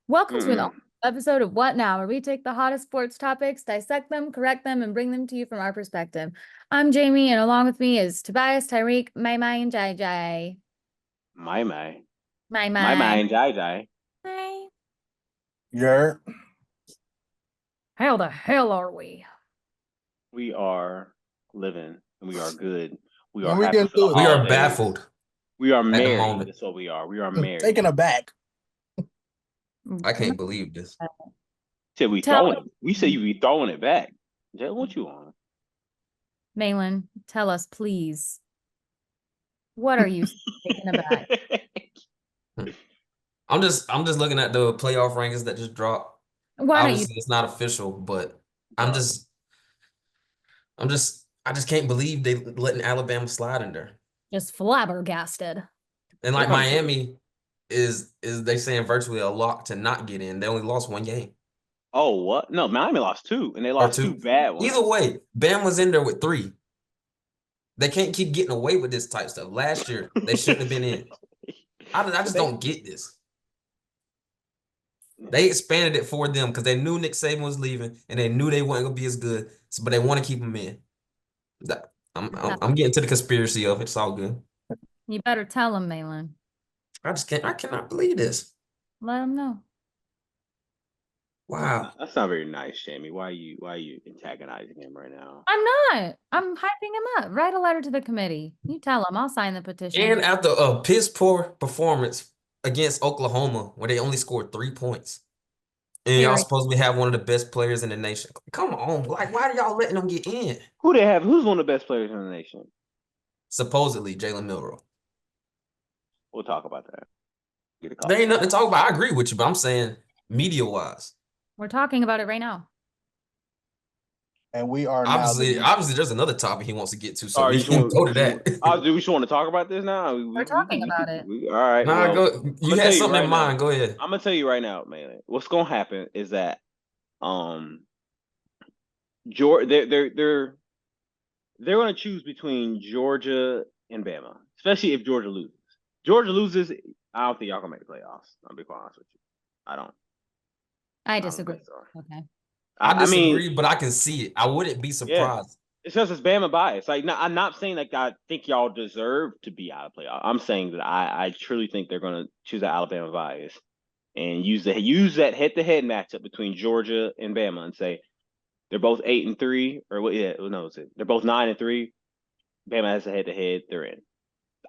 Welcome to an Mm. episode of What Now, where we take the hottest sports topics, dissect them, correct them, and bring them to you from our perspective. I'm Jamie, and along with me is Tobias, Tyreek, Mai, and Jai Jai. My my. Mai My Mai. and Jai Jai. Hi. Yeah. How the hell are we? We are living and we are good. We are When we happy getting for the through it, We are holidays. baffled We are at the merry. moment. That's what we are. We are merry. taking aback. I can't believe this. Said we Tell throwing it. We say you be throwing it back. Jay, what you on? Mahlon, tell us, please. What are you taking aback? I'm just looking at the playoff rankings that just dropped. Why don't you Obviously, it's not official, but I'm just I just can't believe they letting Alabama slide in there. just flabbergasted? And They're like kind of good. Miami is they saying virtually a lock to not get in. They only lost one game Oh, what? No, Miami lost two, and they or lost two two. bad ones. Either way, Bam was in there with three. They can't keep getting away with this type stuff. Last year, they shouldn't have been in. I just They, don't get this. They expanded it for them because they knew Nick Saban was leaving and they knew they weren't gonna be as good. But they want to keep him in. I'm getting to the conspiracy of it. It's all good. You better tell him, Mahlon. I cannot believe this. Let him know. Wow. that's not very nice, Jamie. Why are you antagonizing him right now? I'm not. I'm hyping him up. Write a letter to the committee. You tell him. I'll sign the petition. And after a piss poor performance against Oklahoma, where they only scored 3 points, and y'all Period. supposedly have one of the best players in the nation. Come on, like why are y'all letting them get in? Who they have? Who's one of the best players in the nation? Supposedly Jalen Milroe. We'll talk about that. Get a call. There ain't nothing to talk about. I agree with you, but I'm saying media wise. We're talking about it right now. And we are Obviously, there's another topic he wants to get to, so Sorry, we can go to that. do we just want to talk about this now? We're talking about it. All right. Nah, Well, go. You had something in mind. Go ahead. I'm gonna tell you right now, man. What's gonna happen is that Georgia, they're gonna choose between Georgia and Bama, especially if Georgia loses. Georgia loses, I don't think y'all gonna make the playoffs. I'll be quite honest with you. I don't. I don't disagree. think so. Okay. I disagree, mean, but I can see it. I wouldn't be yeah. surprised. It's just it's Bama bias. Like, no, I'm not saying like I think y'all deserve to be out of playoff. I'm saying that I truly think they're gonna choose that Alabama bias and use that head-to-head matchup between Georgia and Bama and say they're both 8-3, or what? Yeah, no, they're both 9-3. Bama has a head-to-head. They're in.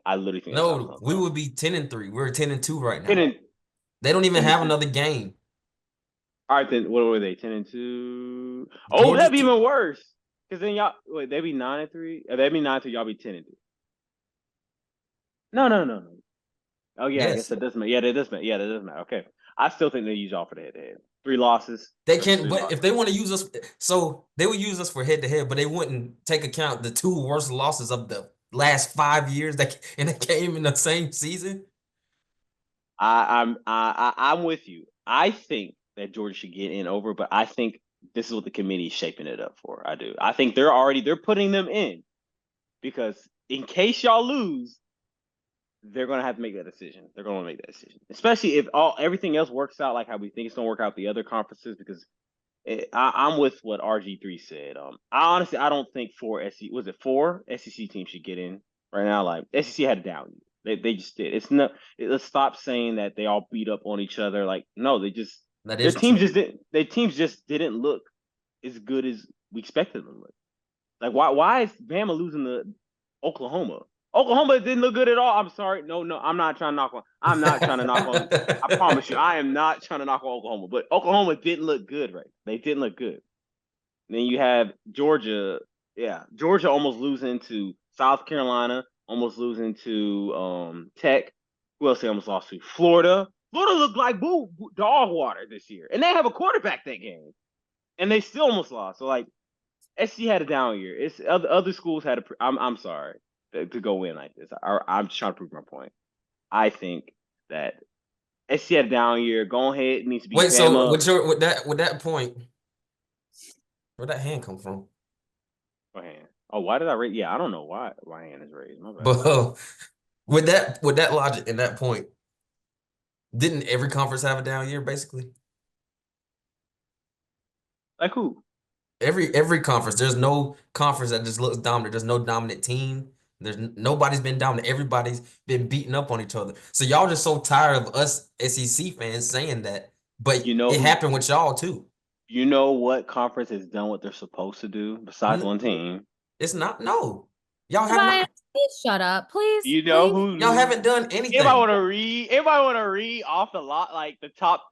I literally think that's No, we would be 10-3. We're 10-2 right now. 10 and, They don't even 10 have and another game. all right, then what were they? 10-2. Oh, Georgia, that'd be even worse. Because then y'all wait, they'd be 9-3. They'd be 9-3. Y'all be 10-2. No. Oh yeah, I guess yes, that does matter. Yeah, that does matter. Yeah, that does matter. Okay, I still think they use y'all for the head-to-head. 3 losses. they That's can. 3 But losses. if they want to use us, so they would use us for head to head, but they wouldn't take account the 2 worst losses of the last 5 years that and they came in the same season. I'm with you. I think that Georgia should get in over, but I think this is what the committee is shaping it up for. I do. I think they're putting them in because in case y'all lose, they're gonna have to make that decision. They're gonna make that decision, especially if everything else works out like how we think it's gonna work out the other conferences. Because I'm with what RG3 said. I don't think four SEC teams should get in right now. Like SEC had it down. They just did. It's not. Let's stop saying that they all beat up on each other. Like no, That their is teams true. just didn't. Their teams just didn't look as good as we expected them to look. Like why is Bama losing to Oklahoma? Oklahoma didn't look good at all. I'm sorry. No, I'm not trying to knock on. I'm not trying to knock on. I promise you, I am not trying to knock on Oklahoma. But Oklahoma didn't look good, right? They didn't look good. And then you have Georgia. Yeah, Georgia almost losing to South Carolina, almost losing to Tech. Who else they almost lost to? Florida. Florida looked like dog water this year, and they have a quarterback that game, and they still almost lost. So like, SC had a down year. It's other schools had a. I'm sorry to go in like this. I'm just trying to prove my point. I think that SC had a down year. Go ahead, it needs to be Wait, so Bama. with that point, where'd that hand come from? My hand. Oh, why did I raise? Yeah, I don't know why my hand is raised. My bad. But with that logic and that point, Didn't every conference have a down year, basically? Like who? Every conference. There's no conference that just looks dominant. There's no dominant team. Nobody's been dominant. Everybody's been beating up on each other. So y'all just so tired of us SEC fans saying that. But You know it who? happened with y'all too. You know what conference has done what they're supposed to do besides N- one team? It's not. No, y'all have Tobias, not. please shut up, please. You know Please. Y'all who? haven't done Everybody anything. want to read. Everybody want to read off the lot, like the top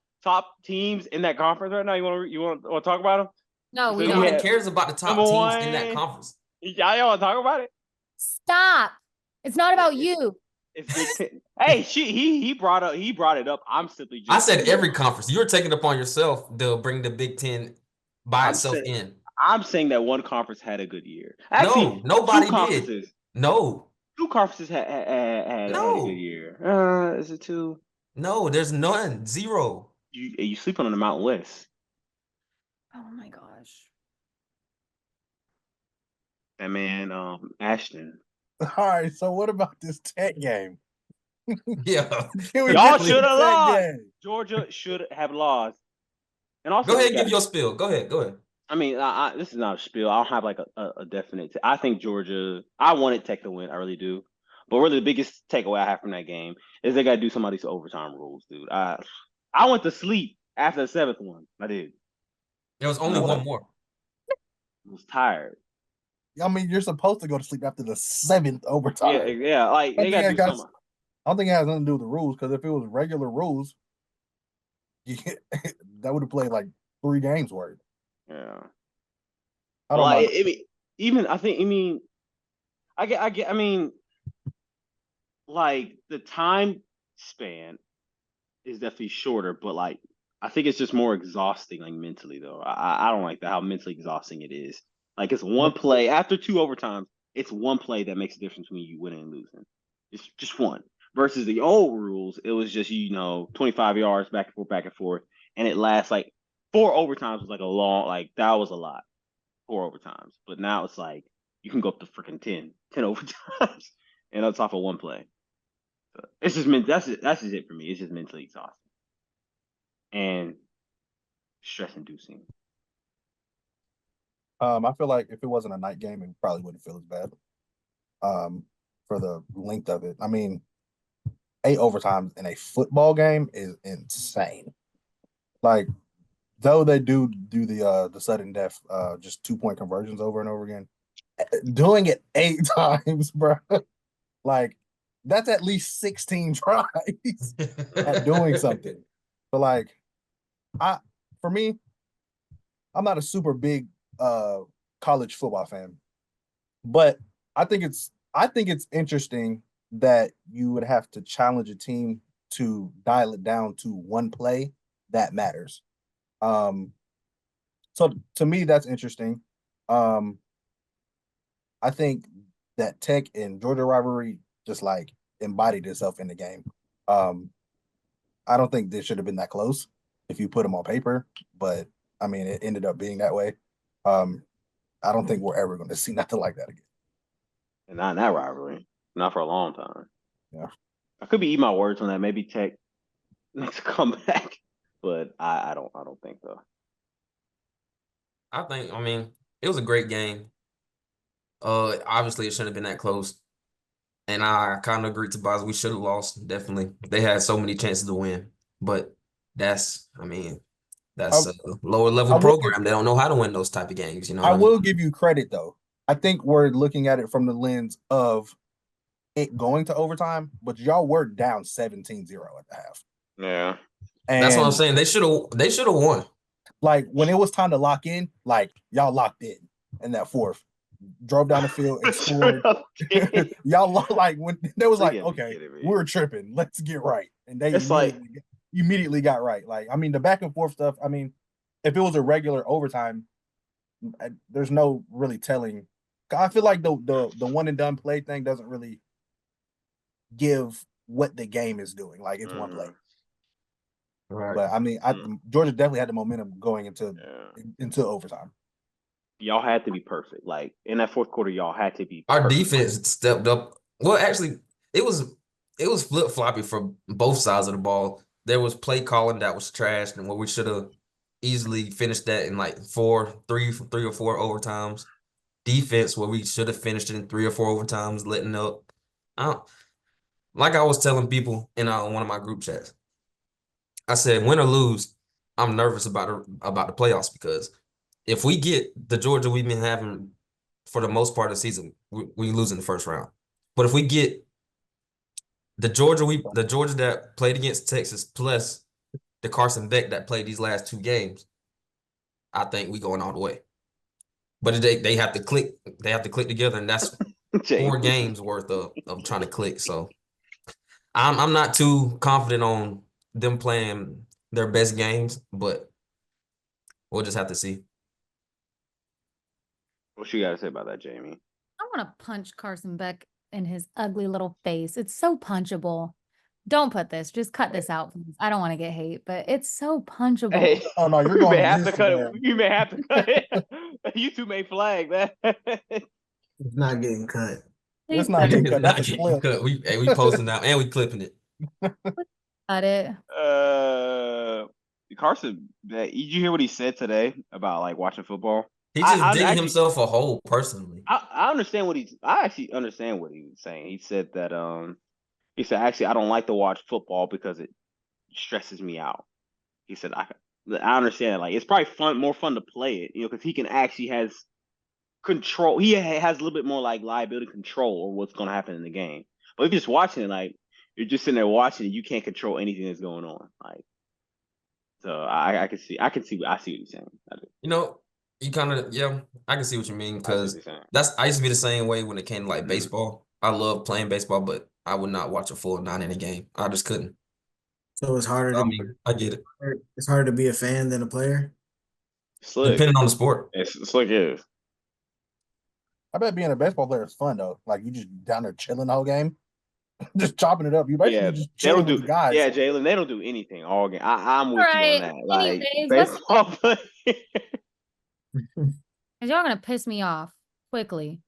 teams in that conference right now. You want to talk about them? No, we So you Nobody don't. have cares about the top number teams in that one. conference. Y'all want to talk about it? Stop. It's not about you. It's Big Ten. Hey, he brought it up. I'm simply just I said every conference. You're taking it upon yourself to bring the Big Ten by itself in. I'm saying that one conference had a good year. Actually, No, nobody two did. conferences. No, Two conferences had a good no, year. Is it two? no. There's none. Zero. You sleeping on the Mountain West. Oh my gosh. That man, Ashton. All right. So what about this Tech game? Yeah. Can we Y'all get to should the have Tech lost. game? Georgia should have lost. And also, Go ahead we and give got- your spiel. Go ahead. Go ahead. I mean, this is not a spiel. I don't have like a definite. I think Georgia. I wanted Tech to win. I really do. But really, the biggest takeaway I have from that game is they got to do some of these overtime rules, dude. I went to sleep after the seventh one. I did. There was only No. one more. I was tired. I mean, you're supposed to go to sleep after the 7th overtime. Yeah. Like they got to do something. I don't think it has nothing to do with the rules, because if it was regular rules, that would have played like 3 games worth. Yeah. I don't Like, mind. I mean, even I think. I mean, I get. I mean, like the time span is definitely shorter, but like I think it's just more exhausting, like mentally though. I don't like that how mentally exhausting it is. Like it's one play after 2 overtimes. It's one play that makes a difference between you winning and losing. It's just one. Versus the old rules, it was just 25 yards back and forth, and it lasts like 4 overtimes was like a long, like that was a lot. 4 overtimes, but now it's like you can go up to freaking 10 overtimes, and that's off of one play. So it's just that's just it for me. It's just mentally exhausting and stress inducing. I feel like if it wasn't a night game, it probably wouldn't feel as bad. For the length of it. I mean, 8 overtimes in a football game is insane. Like, though they do the sudden death, just 2-point conversions over and over again, doing it 8 times, bro. Like, that's at least 16 tries at doing something. But like, for me, I'm not a super big college football fan, but I think it's interesting that you would have to challenge a team to dial it down to one play that matters. So to me, that's interesting. I think that Tech and Georgia rivalry just like embodied itself in the game. I don't think this should have been that close if you put them on paper, but I mean, it ended up being that way. I don't think we're ever going to see nothing like that again. And not in that rivalry. Not for a long time. Yeah. I could be eating my words on that. Maybe Tech needs to come back, but I don't think so. I mean, it was a great game. Obviously it shouldn't have been that close. And I kind of agree to Boz. We should have lost, definitely. They had so many chances to win. But that's a lower level program. They don't know how to win those type of games, you know. I will give you credit though. I think we're looking at it from the lens of it going to overtime, but y'all were down 17-0 at the half. Yeah. And that's what I'm saying. They should have won. Like when it was time to lock in, like y'all locked in that fourth, drove down the field and scored. Y'all like when there was like, okay, we're tripping, let's get right, and they immediately got right. Like, I mean, the back and forth stuff. I mean, if it was a regular overtime, there's no really telling. I feel like the one and done play thing doesn't really give what the game is doing. Like it's one play. Right. But I mean, Georgia definitely had the momentum going into overtime. Y'all had to be perfect. Like in that fourth quarter, y'all had to be. Our defense stepped up. Well, actually, it was flip floppy for both sides of the ball. there was play calling that was trashed and where we should have easily finished that in like three or four overtimes. Defense where we should have finished it in 3 or 4 overtimes, letting up. Like I was telling people in one of my group chats, I said, win or lose, I'm nervous about the playoffs because if we get the Georgia we've been having for the most part of the season, we lose in the first round. But if we get the Georgia that played against Texas plus the Carson Beck that played these last 2 games, I think we going all the way. But they have to click. They have to click together, and that's 4 games worth of trying to click. So I'm not too confident on them playing their best games, but we'll just have to see. What you got to say about that, Jamie? I want to punch Carson Beck in his ugly little face. It's so punchable. Don't put this. Just cut this out, please. I don't want to get hate, but it's so punchable. Hey, Oh no, you're you going may to have to cut it. Instagram. You may have to cut it. You two may flag that. It's not getting cut. It's not getting cut. Not That's a getting clip. cut. We posting out and we clipping it. Cut it. Carson, did you hear what he said today about like watching football? He just digging actually, himself a hole personally. I understand I actually understand what he was saying. He said that actually I don't like to watch football because it stresses me out. He said I understand, like it's probably more fun to play it, because he can actually has control. He has a little bit more like liability control of what's going to happen in the game. But if you're just watching it, like you're just sitting there watching it, you can't control anything that's going on. Like, so I see what he's saying. You kind of, yeah, I can see what you mean I see what because he's saying. I used to be the same way when it came to like baseball. I love playing baseball, but I would not watch a full 9-inning game. I just couldn't. So it's harder. I mean, I get it. It's harder to be a fan than a player. Slick. Depending on the sport. It's slick is. I bet being a baseball player is fun though. Like you just down there chilling the whole game, just chopping it up. You basically just chilling with the guys. Yeah, Jalen, they don't do anything all game. I'm with you on that. Like Anyways, baseball play. Y'all gonna piss me off quickly.